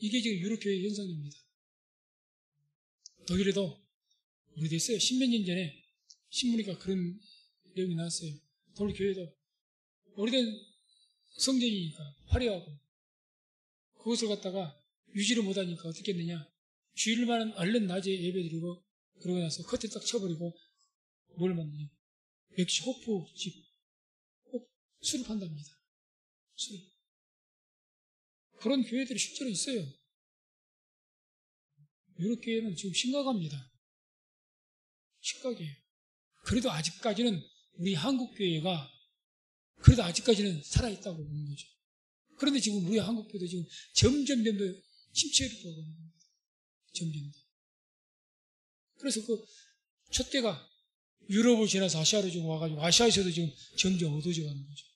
이게 지금 유럽 교회 현상입니다. 독일에도 오래됐어요. 십몇 년 전에 신문이니까 그런 내용이 나왔어요. 독일 교회도 오래된 성전이니까 화려하고 그것을 갖다가 유지를 못하니까 어떻게 했느냐. 주일만은 얼른 낮에 예배드리고 그러고 나서 커튼 딱 쳐버리고 뭘 만드냐. 맥주 호프집 술을 판답니다. 술. 그런 교회들이 실제로 있어요. 유럽 교회는 지금 심각합니다. 심각해요. 그래도 아직까지는 우리 한국 교회가 그래도 아직까지는 살아있다고 보는 거죠. 그런데 지금 우리 한국 교회도 지금 점점 더 침체를 보고 있는 겁니다. 점점 더. 그래서 그 촛대가 유럽을 지나서 아시아로 지금 와가지고 아시아에서도 지금 점점 어두워져 가는 거죠.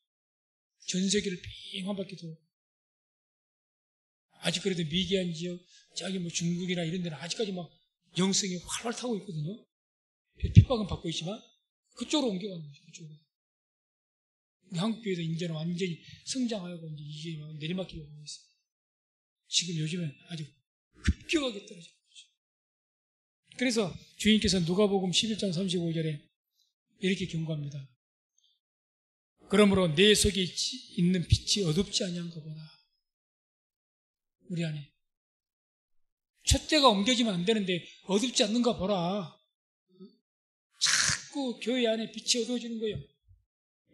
전 세계를 빙 한 바퀴 돌고. 아직 그래도 미개한 지역, 저기 중국이나 이런 데는 아직까지 막 영성이 활활 타고 있거든요. 핍박은 받고 있지만 그쪽으로 옮겨가는 거죠. 그쪽으로. 우리 한국교회도 이제는 완전히 성장하고 이제 내리막길로 가고 있어요. 지금 요즘은 아주 급격하게 떨어지고 있죠. 그래서 주님께서 누가복음 11장 35절에 이렇게 경고합니다. 그러므로 내 속에 있는 빛이 어둡지 아니한가 보라. 우리 안에 촛대가 옮겨지면 안 되는데 어둡지 않는가 보라. 자꾸 교회 안에 빛이 어두워지는 거예요.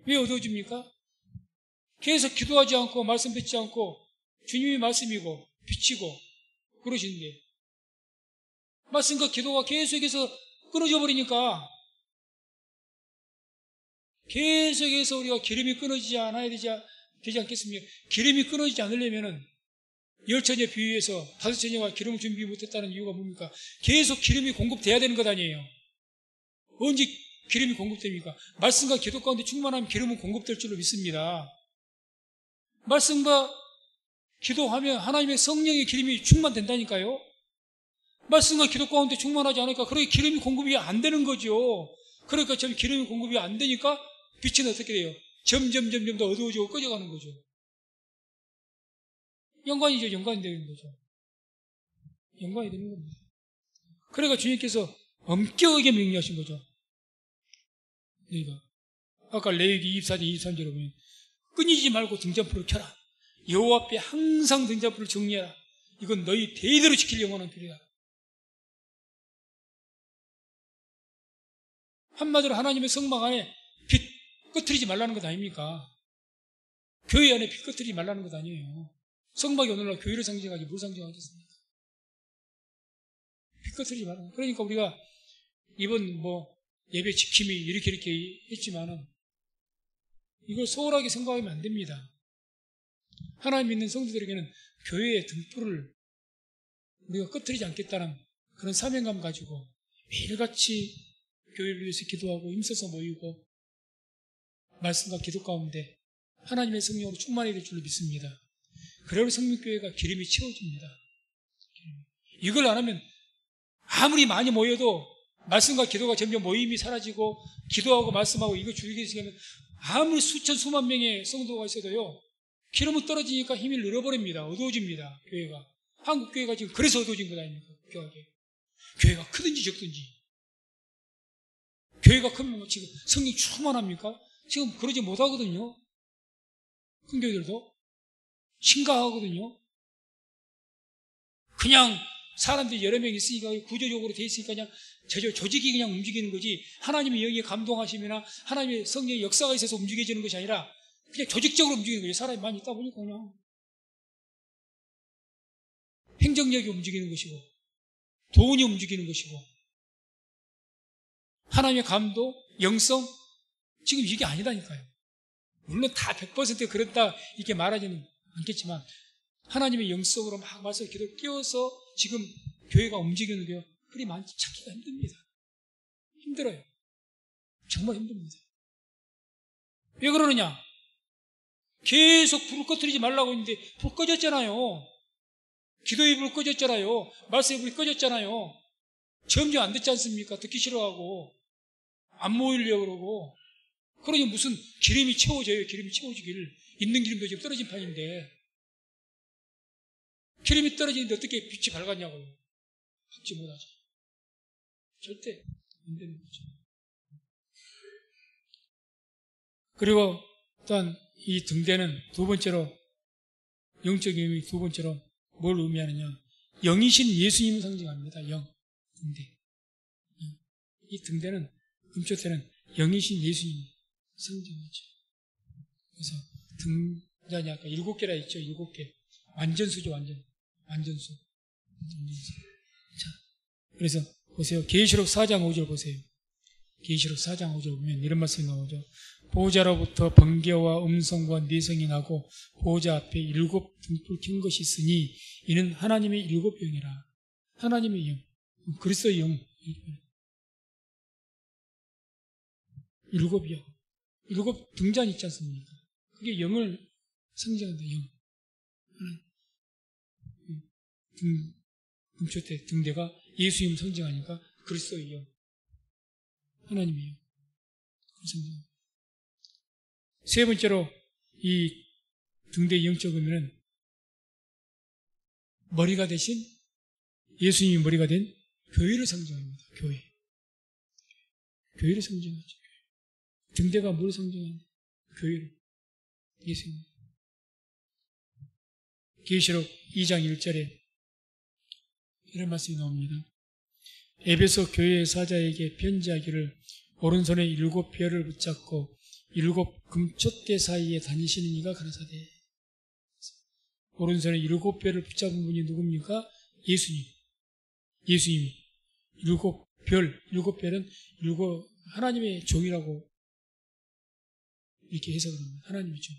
왜 어두워집니까? 계속 기도하지 않고 말씀 듣지 않고 주님이 말씀이고 빛이고 그러시는데 말씀과 기도가 계속해서 끊어져 버리니까 계속해서 우리가 기름이 끊어지지 않아야 되지 않겠습니까? 기름이 끊어지지 않으려면은 10처녀 비유에서 5처녀가 기름을 준비 못했다는 이유가 뭡니까? 계속 기름이 공급돼야 되는 것 아니에요. 언제 기름이 공급됩니까? 말씀과 기도 가운데 충만하면 기름은 공급될 줄로 믿습니다. 말씀과 기도하면 하나님의 성령의 기름이 충만된다니까요. 말씀과 기도 가운데 충만하지 않으니까 그렇게 기름이 공급이 안 되는 거죠. 그러니까 점 기름이 공급이 안 되니까 빛은 어떻게 돼요? 점점 더 어두워지고 꺼져가는 거죠. 연관이죠. 연관이 되는 거죠. 연관이 되는 겁니다. 그러니까 주님께서 엄격하게 명령하신 거죠. 그러니까 아까 레위기 24장 23절에 보면 끊이지 말고 등잔불을 켜라. 여호와 앞에 항상 등잔불을 정리해라. 이건 너희 대대로 지킬 영원한 길이다. 한마디로 하나님의 성막 안에 빛 꺼트리지 말라는 것 아닙니까? 교회 안에 빛 꺼트리지 말라는 것 아니에요. 성막이 오늘날 교회를 상징하지 뭘 상징하겠습니까? 빛 꺼트리지 말라. 그러니까 우리가 이번 예배 지킴이 이렇게 했지만은 이걸 소홀하게 생각하면 안 됩니다. 하나님 믿는 성도들에게는 교회의 등불을 우리가 꺼트리지 않겠다는 그런 사명감 가지고 매일같이 교회를 위해서 기도하고 힘써서 모이고 말씀과 기도 가운데 하나님의 성령으로 충만해야 될 줄로 믿습니다. 그래야 성민교회가 기름이 채워집니다. 이걸 안 하면 아무리 많이 모여도 말씀과 기도가 점점 모임이 사라지고 기도하고 말씀하고 이거 줄이게 되면 아무리 수천 수만 명의 성도가 있어도요 기름은 떨어지니까 힘이 잃어버립니다. 어두워집니다. 교회가. 한국 교회가 지금 그래서 어두워진 것 아닙니까? 교회가 크든지 적든지 교회가 크면 지금 성령 충만합니까? 지금 그러지 못하거든요. 큰 교회들도 심각하거든요. 그냥 사람들이 여러 명 있으니까 구조적으로 돼 있으니까 그냥 조직이 그냥 움직이는 거지 하나님의 영이 감동하시거나 하나님의 성령의 역사가 있어서 움직여지는 것이 아니라 그냥 조직적으로 움직이는 거예요. 사람이 많이 있다 보니까 그냥 행정력이 움직이는 것이고 돈이 움직이는 것이고 하나님의 감동, 영성 지금 이게 아니다니까요. 물론 다 100% 그렇다 이렇게 말하지는 않겠지만 하나님의 영성으로 막 말씀 기도를 끼워서 지금 교회가 움직이는 게 그리 많지 찾기가 힘듭니다. 힘들어요. 정말 힘듭니다. 왜 그러느냐? 계속 불을 꺼뜨리지 말라고 했는데 불 꺼졌잖아요. 기도의 불 꺼졌잖아요. 말씀의 불이 꺼졌잖아요. 점점 안 듣지 않습니까? 듣기 싫어하고 안 모이려고 그러고 그러니 무슨 기름이 채워져요. 기름이 채워지기를 있는 기름도 지금 떨어진 판인데 기름이 떨어지는데 어떻게 빛이 밝았냐고요. 받지 못하죠. 절대 안 되는 거죠. 그리고 또한 이 등대는 두 번째로 영적인 의미 두 번째로 뭘 의미하느냐. 영이신 예수님을 상징합니다. 영, 등대. 이 등대는 금초대는 영이신 예수님 상징하죠. 그래서 등잔이 아까 7개라 했죠. 7개. 완전수죠. 완전수. 자, 그래서 보세요. 계시록 4장 5절 보세요. 계시록 4장 5절 보면 이런 말씀이 나오죠. 보호자로부터 번개와 음성과 내성이 나고 보호자 앞에 7 등불 켠 것이 있으니 이는 하나님의 7 영이라. 하나님의 영, 그리스도의 영. 7이요. 7 등잔 있지 않습니까? 그게 영을 상징한다. 영. 금초대 등대가 예수님 상징하니까 그리스도의 영. 하나님의 영. 세 번째로 이 등대의 영적 의미는 머리가 대신 예수님이 머리가 된 교회를 상징합니다. 교회를 상징하죠. 등대가 뭘 상징하냐? 교회를. 예수님. 계시록 2장 1절에 이런 말씀이 나옵니다. 에베소 교회의 사자에게 편지하기를 오른손에 7별을 붙잡고 7 금촛대 사이에 다니시는 이가 가라사대. 오른손에 7별을 붙잡은 분이 누굽니까? 예수님이 7별은 하나님의 종이라고 이렇게 해석을 합니다. 하나님의 종.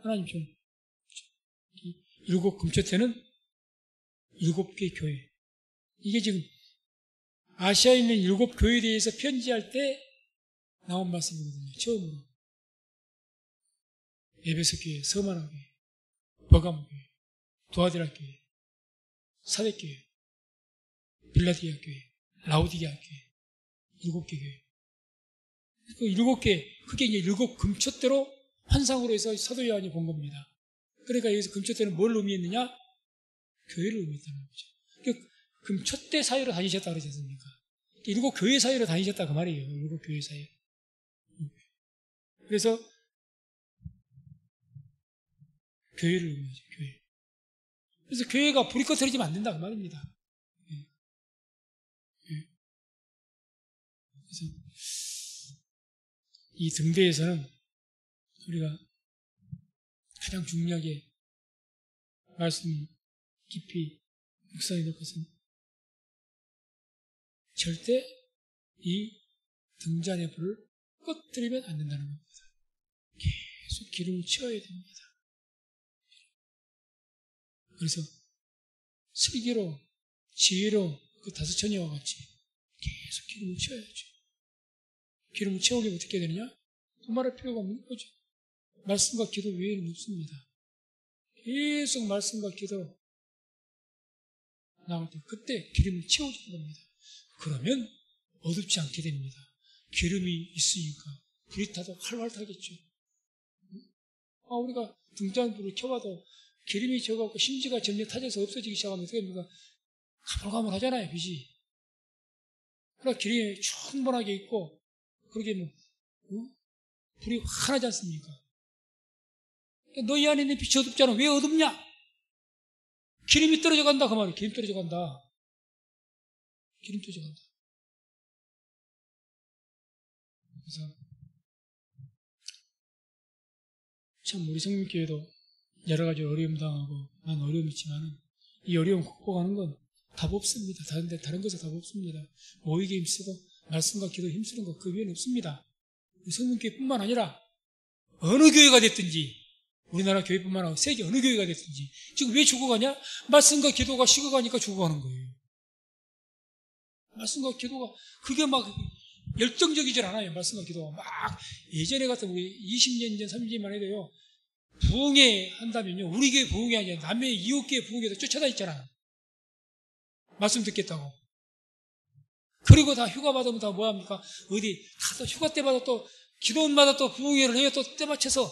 하나님 종. 7 금촛대는 7개 교회. 이게 지금 아시아에 있는 7 교회에 대해서 편지할 때 나온 말씀이거든요. 처음으로. 에베소 교회, 서머나 교회, 버가모 교회, 두아디라 교회, 사대 교회, 빌라디아 교회, 라우디게아 교회, 7개 교회. 그 7개, 그게 이제 7 금촛대로 환상으로 해서 사도 요한이 본 겁니다. 그러니까 여기서 금촛대는 뭘 의미했느냐? 교회를 의미했다는 거죠. 그러니까 금촛대 사이로 다니셨다 그러지 않습니까? 7 교회 사이로 다니셨다 그 말이에요. 7 교회 사이. 그래서 교회를 의미하죠. 교회. 그래서 교회가 불이 꺼트리지면 안 된다 그 말입니다. 그래서 이 등대에서는 우리가 가장 중요하게 말씀 깊이 묵상해야 될 것은 절대 이 등잔의 불을 꺼뜨리면 안 된다는 겁니다. 계속 기름을 채워야 됩니다. 그래서 슬기로 지혜로 그 5처녀와 같이 계속 기름을 채워야죠. 기름을 채우려면 어떻게 해야 되느냐? 두말할 필요가 없는 거죠. 말씀과 기도 외에는 없습니다. 계속 말씀과 기도 나올 때 그때 기름을 채워주는 겁니다. 그러면 어둡지 않게 됩니다. 기름이 있으니까 불이 타도 활활 타겠죠. 우리가 등잔불을 켜봐도 기름이 적어갖고 심지가 점점 타져서 없어지기 시작하면 어떻게 됩니까? 가물가물 하잖아요, 빛이. 그러나 기름이 충분하게 있고 그러게 불이 환하지 않습니까? 너희 안에 있는 빛이 어둡잖아. 왜 어둡냐? 기름이 떨어져 간다 그 말이에요. 기름 떨어져 간다. 기름 떨어져 간다. 그래서 참 우리 성민교회도 여러 가지 어려움 당하고 난 어려움이 있지만 이 어려움 극복하는 건 답 없습니다. 다른 것은 답 없습니다. 모이게 힘쓰고 말씀과 기도 힘쓰는 것 그 외에는 없습니다. 성민교회뿐만 아니라 어느 교회가 됐든지 우리나라 교회뿐만 아니라 세계 어느 교회가 됐든지 지금 왜 죽어가냐? 말씀과 기도가 식어가니까 죽어가는 거예요. 말씀과 기도가 그게 막 열정적이질 않아요. 말씀과 기도가 막 예전에 같은 우리 20년 전 30년만 해도요. 부흥회 한다면요. 우리 교회 부흥회 아니라 남의 이웃교회 부흥회도 쫓아다녔잖아. 말씀 듣겠다고. 그리고 다 휴가 받으면 다 뭐합니까? 어디 다 또 휴가 때마다 또 기도원마다 또 부흥회를 해요. 또 때 맞춰서.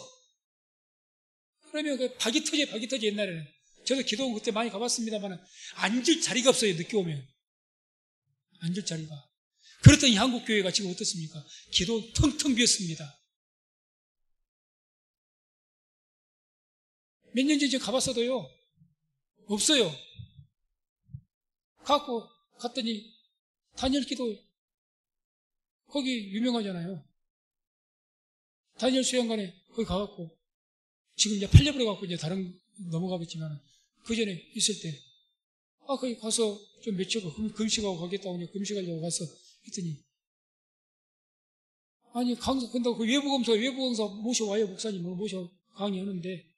그러면 그 박이 터져 옛날에는. 저도 기도원 그때 많이 가봤습니다만 앉을 자리가 없어요. 늦게 오면. 앉을 자리가. 그랬더니 한국교회가 지금 어떻습니까? 기도원 텅텅 비었습니다. 몇 년 전에 가봤어도요. 없어요. 갖고 갔더니 다니엘 기도 거기 유명하잖아요. 다니엘 수양관에 거기 가갖고 지금 이제 팔려버려갖고 이제 다른 넘어가겠지만 그 전에 있을 때 거기 가서 좀 며칠 금식하고 가겠다고 그냥 금식하려고 가서 했더니 아니 강사 근데 그 외부강사 모셔와요. 목사님을 모셔 강의하는데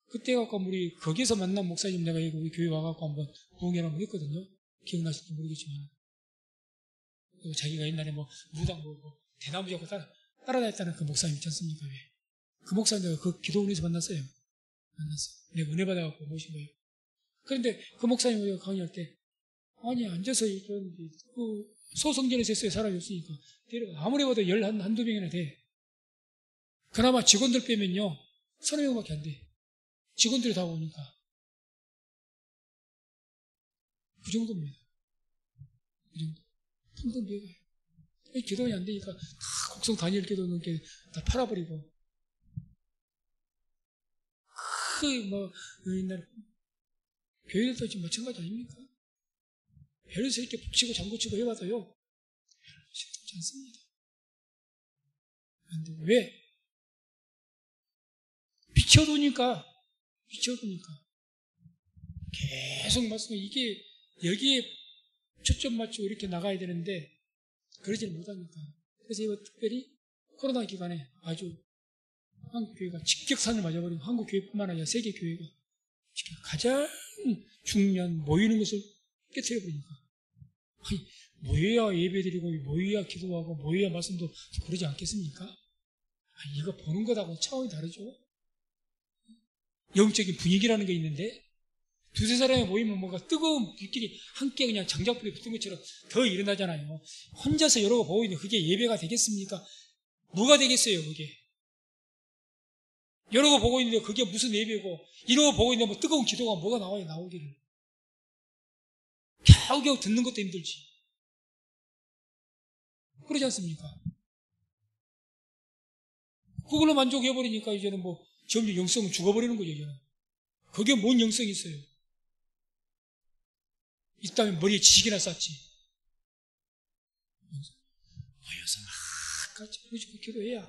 그때 갖고 우리 거기서 만난 목사님 내가 우리 교회 와갖고 한번 부흥회를 한번 했거든요. 기억나실지 모르겠지만 자기가 옛날에 무당 대나무 잡고 따라다녔다는 그 목사님 있지 않습니까? 왜? 그 목사님 내가 그 기도원에서 만났어요. 내가 은혜 받아갖고 모신 거예요. 그런데 그 목사님 강의할 때 아니 앉아서 그 소성전에서 했어요. 사람이 없으니까 아무리 봐도 한두 명이나 돼. 그나마 직원들 빼면요, 3명밖에 안 돼. 직원들이 다 오니까. 그 정도입니다. 그 정도. 텅텅 비어가요. 기도원이 안 되니까 다 곡성 다니엘 기도는 게 다 팔아버리고. 옛날, 교회도 지금 마찬가지 아닙니까? 별에서 이렇게 북치고 장구치고 해봐도요, 쉽지 않습니다. 근데 왜? 비춰두니까. 계속 말씀해. 이게, 여기에 초점 맞추고 이렇게 나가야 되는데, 그러질 못하니까. 그래서 이거 특별히 코로나 기간에 아주 한국교회가 직격산을 맞아버린 한국교회뿐만 아니라 세계교회가 가장 중요한 모이는 것을 깨트려버리니까. 아니, 모여야 예배드리고, 모여야 기도하고, 모여야 말씀도 그러지 않겠습니까? 아니, 이거 보는 것하고 차원이 다르죠? 영적인 분위기라는 게 있는데, 두세 사람이 모이면 뭔가 뜨거운 불길이 함께 그냥 장작불이 붙은 것처럼 더 일어나잖아요. 혼자서 여러 거 보고 있는데 그게 예배가 되겠습니까? 뭐가 되겠어요, 그게? 여러 거 보고 있는데 그게 무슨 예배고, 이런 거 보고 있는데 뭐 뜨거운 기도가 뭐가 나와요, 나오기를. 겨우겨우 듣는 것도 힘들지. 그러지 않습니까? 그걸로 만족해버리니까 이제는 뭐 점점 영성은 죽어버리는 거죠, 이제는. 그게 뭔 영성이 있어요? 있다면 머리에 지식이나 쌓지. 모여서 막 같이 부르짖고 기도해야,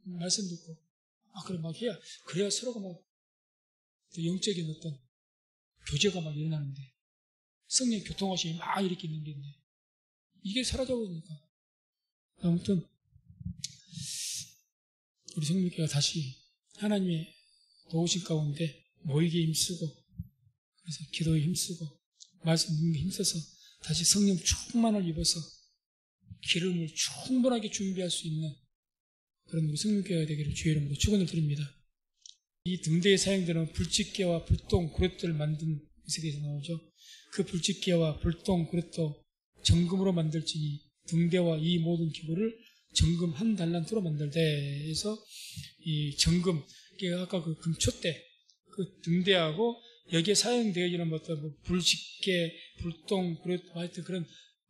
말씀 듣고, 그래 막 해야, 그래야 서로가 막 영적인 어떤 교제가 막 일어나는데, 성령 교통하심이 막 이렇게 있는 게 있는데, 이게 사라져버리니까. 아무튼 우리 성령교회가 다시 하나님의 도우신 가운데 모이기에 힘쓰고, 그래서 기도에 힘쓰고, 말씀 듣는 힘써서 다시 성령 충만을 입어서 기름을 충분하게 준비할 수 있는 그런 우리 성령교회가 되기를 주의 이름으로 축원을 드립니다. 이 등대에 사용되는 불집게와 불똥, 그릇들을 만든 것에 대해서 나오죠. 그 불집게와 불똥, 그릇도 정금으로 만들지니 등대와 이 모든 기구를 정금 1달란트로 만들되 해서 이 정금, 아까 그 금초대, 그 등대하고 여기에 사용되어지는 어떤 불집게, 불똥, 그릇, 하여튼 그런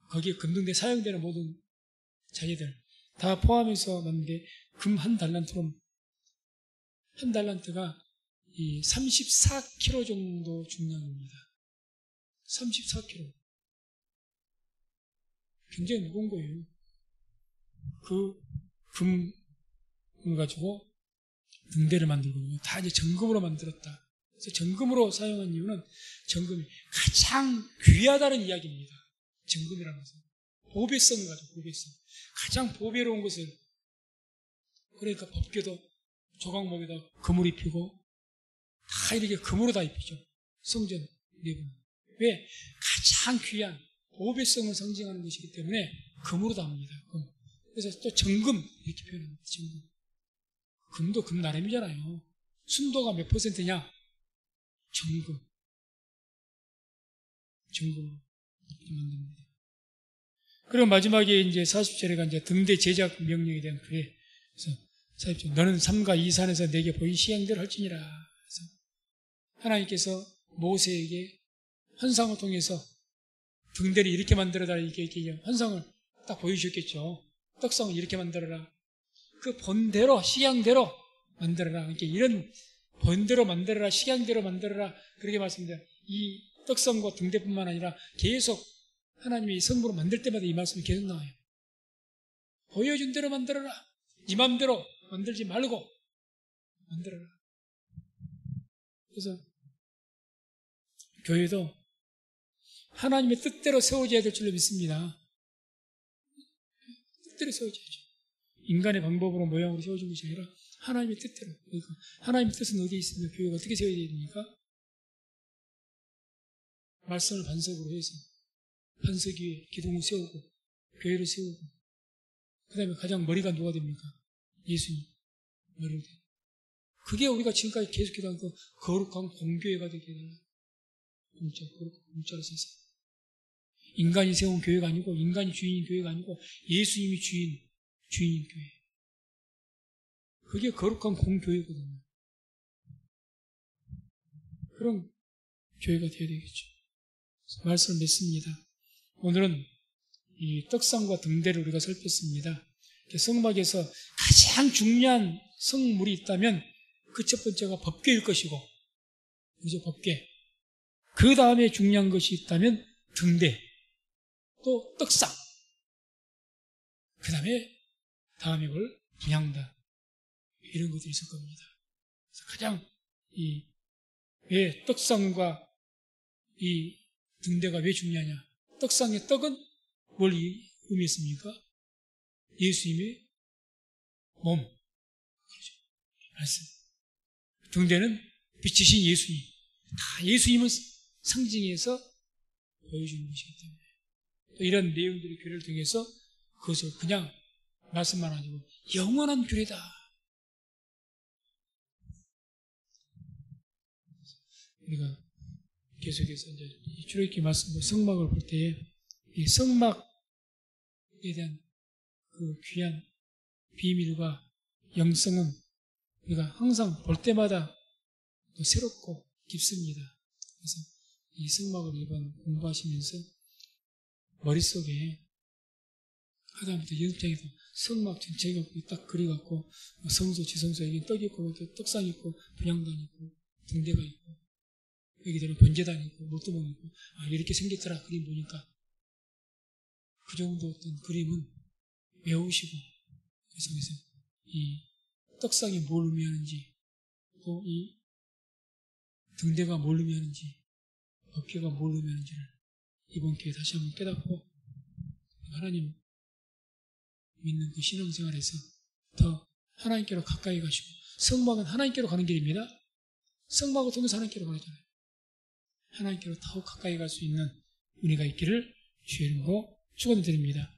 거기에 금등대에 사용되는 모든 자재들 다 포함해서 만드는데 금 1달란트로, 1달란트가 이 34kg 정도 중량입니다. 34kg. 굉장히 무거운 거예요. 그 금을 가지고 등대를 만들고 다 이제 정금으로 만들었다. 그래서 정금으로 사용한 이유는 정금이 가장 귀하다는 이야기입니다. 정금이라는 것은 보배성을 가지고, 보배성, 가장 보배로운 것을, 그러니까 법궤도 조각목에다 금을 입히고 다 이렇게 금으로 다 입히죠. 성전 내부는. 왜? 가장 귀한 보배성을 상징하는 것이기 때문에 금으로 다 합니다. 금. 그래서 또 정금 이렇게 표현합니다. 정금. 금도 금 나름이잖아요. 순도가 몇 %냐? 정금. 정금으로 만듭니다. 그리고 마지막에 이제 40절에가 이제 등대 제작 명령에 대한 그래. 그래서 40절, 너는 삼가 이 산에서 내게 보인 시행대로 할지니라. 그래서 하나님께서 모세에게 환상을 통해서 등대를 이렇게 만들어달라, 이렇게 환상을 딱 보여주셨겠죠. 떡상을 이렇게 만들어라. 그 본대로, 식양대로 만들어라. 이렇게 이런 본대로 만들어라, 식양대로 만들어라. 그렇게 말씀드려요. 이 떡상과 등대뿐만 아니라 계속 하나님이 성부로 만들 때마다 이 말씀이 계속 나와요. 보여준 대로 만들어라. 네 맘대로 만들지 말고 만들어라. 그래서 교회도 하나님의 뜻대로 세워져야 될 줄로 믿습니다. 뜻대로 세워져야죠. 인간의 방법으로 모양으로 세워진 것이 아니라 하나님의 뜻대로. 그러니까 하나님의 뜻은 어디에 있습니까? 교회가 어떻게 세워져야 됩니까? 말씀을 반석으로 해서 반석 위에 기둥을 세우고 교회를 세우고, 그 다음에 가장 머리가 누가 됩니까? 예수님 머리를 대. 그게 우리가 지금까지 계속 기도한 그 거룩한 공교회가 되게 해달라. 공짜로 세서 인간이 세운 교회가 아니고, 인간이 주인인 교회가 아니고 예수님이 주인인 교회. 그게 거룩한 공교회거든요. 그런 교회가 되어야 되겠죠. 말씀을 맺습니다. 오늘은 이 떡상과 등대를 우리가 살폈습니다. 성막에서 가장 중요한 성물이 있다면 그 첫 번째가 법궤일 것이고, 그죠? 법궤. 그 다음에 중요한 것이 있다면 등대, 또 떡상. 그 다음에 뭘? 분향단. 이런 것들이 있을 겁니다. 그래서 가장 왜 떡상과 이 등대가 왜 중요하냐? 떡상의 떡은 뭘 의미했습니까? 예수님의 몸. 그렇죠. 말씀. 등대는 빛이신 예수님. 다 예수님을 상징해서 보여주는 것이기 때문에. 또 이런 내용들의 교례를 통해서 그것을 그냥 말씀만 아니고 영원한 교례다. 우리가 계속해서 이제 출애굽기 말씀도 성막을 볼 때에 이 성막에 대한 그 귀한 비밀과 영성은 우리가 항상 볼 때마다 또 새롭고 깊습니다. 그래서 이 성막을 이번 공부하시면서 머릿속에 하다못해 연습장에서 성막 전체가 딱 그려갖고 성소, 지성소, 여기 떡이 있고 떡상이 있고 분향단이 있고 등대가 있고 여기들은 번제단이 있고 못두멍이 있고 이렇게 생겼더라 그림 보니까 그 정도 어떤 그림은 외우시고 그래서 이 떡상이 뭘 의미하는지 또 이 등대가 뭘 의미하는지 법궤가 뭘 의미하는지를 이번 기회에 다시 한번 깨닫고 하나님 믿는 그 신앙생활에서 더 하나님께로 가까이 가시고 성막은 하나님께로 가는 길입니다. 성막을 통해서 하나님께로 가잖아요. 하나님께로 더욱 가까이 갈 수 있는 은혜가 있기를 주의 이름으로 축원드립니다.